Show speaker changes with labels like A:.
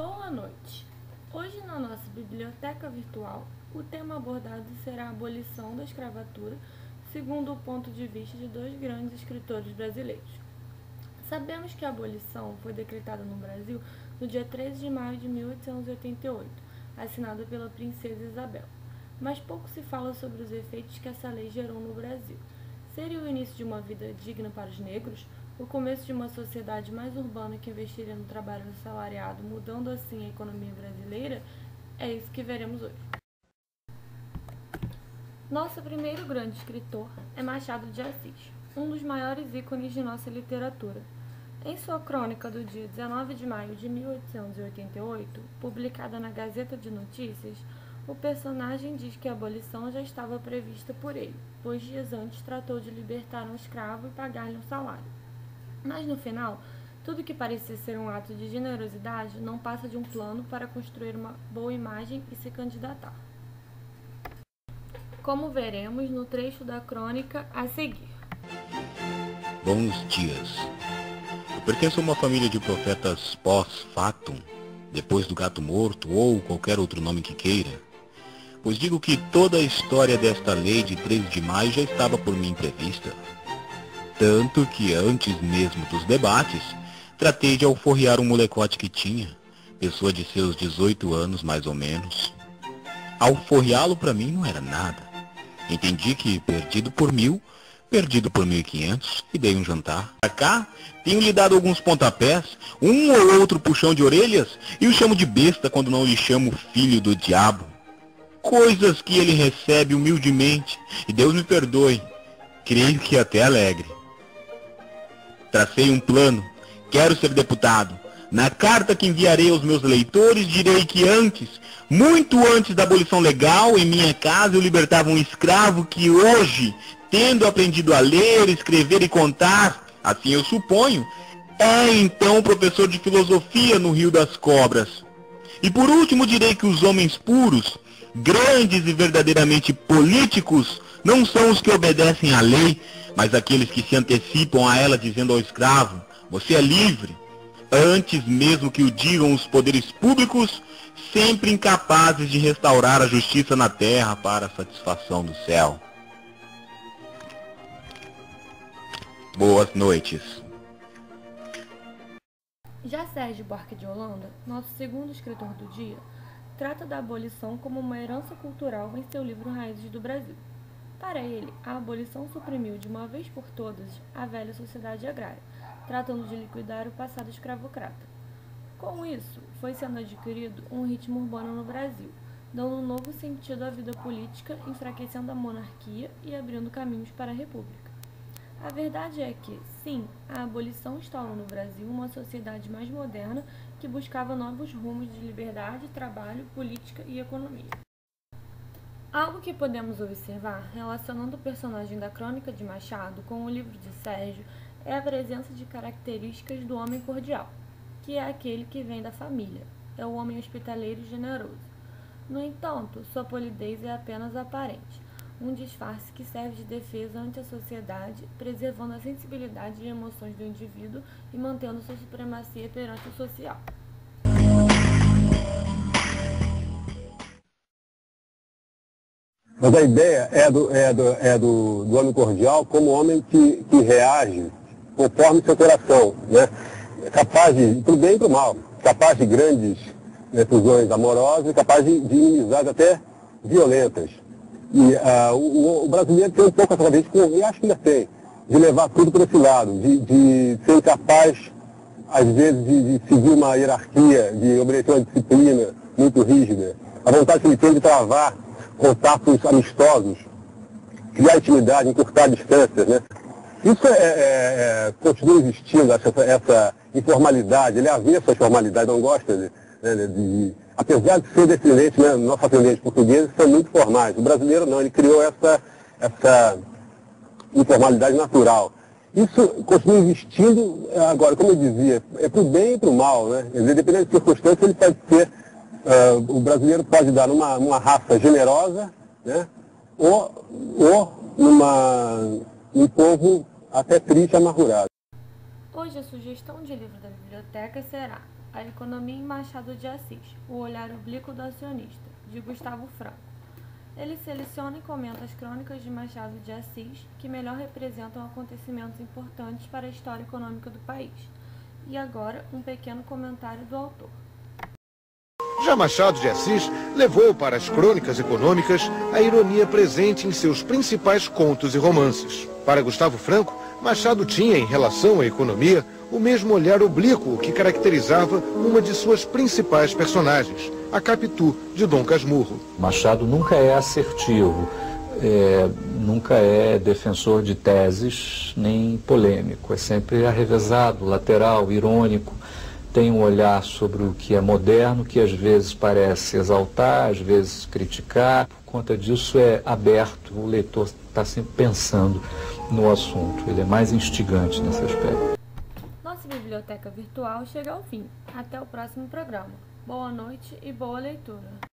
A: Boa noite! Hoje na nossa biblioteca virtual, o tema abordado será a abolição da escravatura, segundo o ponto de vista de dois grandes escritores brasileiros. Sabemos que a abolição foi decretada no Brasil no dia 13 de maio de 1888, assinada pela princesa Isabel. Mas pouco se fala sobre os efeitos que essa lei gerou no Brasil. Seria o início de uma vida digna para os negros? O começo de uma sociedade mais urbana que investiria no trabalho assalariado, mudando assim a economia brasileira? É isso que veremos hoje. Nosso primeiro grande escritor é Machado de Assis, um dos maiores ícones de nossa literatura. Em sua crônica do dia 19 de maio de 1888, publicada na Gazeta de Notícias, o personagem diz que a abolição já estava prevista por ele, pois dias antes tratou de libertar um escravo e pagar-lhe um salário. Mas no final, tudo que parecia ser um ato de generosidade não passa de um plano para construir uma boa imagem e se candidatar. Como veremos no trecho da crônica a seguir.
B: Bons dias. Eu pertenço a uma família de profetas pós-factum, depois do gato morto ou qualquer outro nome que queira, pois digo que toda a história desta lei de 13 de maio já estava por mim prevista. Tanto que antes mesmo dos debates, tratei de alforriar um molecote que tinha, pessoa de seus 18 anos mais ou menos. Alforriá-lo para mim não era nada. Entendi que, perdido por 1.000, perdido por 1.500, e dei um jantar. Pra cá, tenho lhe dado alguns pontapés, um ou outro puxão de orelhas, e o chamo de besta quando não lhe chamo filho do diabo. Coisas que ele recebe humildemente, e Deus me perdoe, creio que até alegre. Tracei um plano, quero ser deputado. Na carta que enviarei aos meus leitores, direi que antes, muito antes da abolição legal, em minha casa eu libertava um escravo que hoje, tendo aprendido a ler, escrever e contar, assim eu suponho, é então professor de filosofia no Rio das Cobras. E por último direi que os homens puros, grandes e verdadeiramente políticos, não são os que obedecem à lei, mas aqueles que se antecipam a ela dizendo ao escravo, você é livre, antes mesmo que o digam os poderes públicos, sempre incapazes de restaurar a justiça na terra para a satisfação do céu. Boas noites.
A: Já Sérgio Buarque de Holanda, nosso segundo escritor do dia, trata da abolição como uma herança cultural em seu livro Raízes do Brasil. Para ele, a abolição suprimiu de uma vez por todas a velha sociedade agrária, tratando de liquidar o passado escravocrata. Com isso, foi sendo adquirido um ritmo urbano no Brasil, dando um novo sentido à vida política, enfraquecendo a monarquia e abrindo caminhos para a república. A verdade é que, sim, a abolição instaurou no Brasil uma sociedade mais moderna que buscava novos rumos de liberdade, trabalho, política e economia. Algo que podemos observar, relacionando o personagem da crônica de Machado com o livro de Sérgio, é a presença de características do homem cordial, que é aquele que vem da família, é o homem hospitaleiro e generoso. No entanto, sua polidez é apenas aparente, um disfarce que serve de defesa ante a sociedade, preservando a sensibilidade e emoções do indivíduo e mantendo sua supremacia perante o social.
C: Mas a ideia do homem cordial como homem que reage conforme seu coração, né? Capaz de, pro bem e pro mal, capaz de grandes fusões amorosas e capaz de inimizades até violentas. E o brasileiro tem um pouco essa característica, e acho que ainda tem, de levar tudo por esse lado, de ser incapaz, às vezes, de seguir uma hierarquia, de obedecer uma disciplina muito rígida. A vontade que ele tem de travar contatos amistosos, criar intimidade, encurtar distâncias, né? Isso continua existindo, essa informalidade, ele é avesso à informalidade, não gosta apesar de ser descendente, né, nossos ascendentes portugueses são muito formais, o brasileiro não, ele criou essa informalidade natural. Isso continua existindo, agora, como eu dizia, é para o bem e para o mal, né? Quer dizer, dependendo das circunstâncias, ele pode ser, o brasileiro pode dar numa raça generosa, né? Ou num povo até triste e amargurado.
A: Hoje a sugestão de livro da biblioteca será A Economia em Machado de Assis, O Olhar Oblíquo do Acionista, de Gustavo Franco. Ele seleciona e comenta as crônicas de Machado de Assis que melhor representam acontecimentos importantes para a história econômica do país. E agora, um pequeno comentário do autor.
D: Já Machado de Assis levou para as crônicas econômicas a ironia presente em seus principais contos e romances. Para Gustavo Franco, Machado tinha, em relação à economia, o mesmo olhar oblíquo que caracterizava uma de suas principais personagens, a Capitu, de Dom Casmurro.
E: Machado nunca é assertivo, nunca é defensor de teses, nem polêmico. É sempre arrevezado, lateral, irônico. Tem um olhar sobre o que é moderno, que às vezes parece exaltar, às vezes criticar. Por conta disso é aberto, o leitor está sempre pensando no assunto. Ele é mais instigante nesse aspecto.
A: Nossa biblioteca virtual chega ao fim. Até o próximo programa. Boa noite e boa leitura.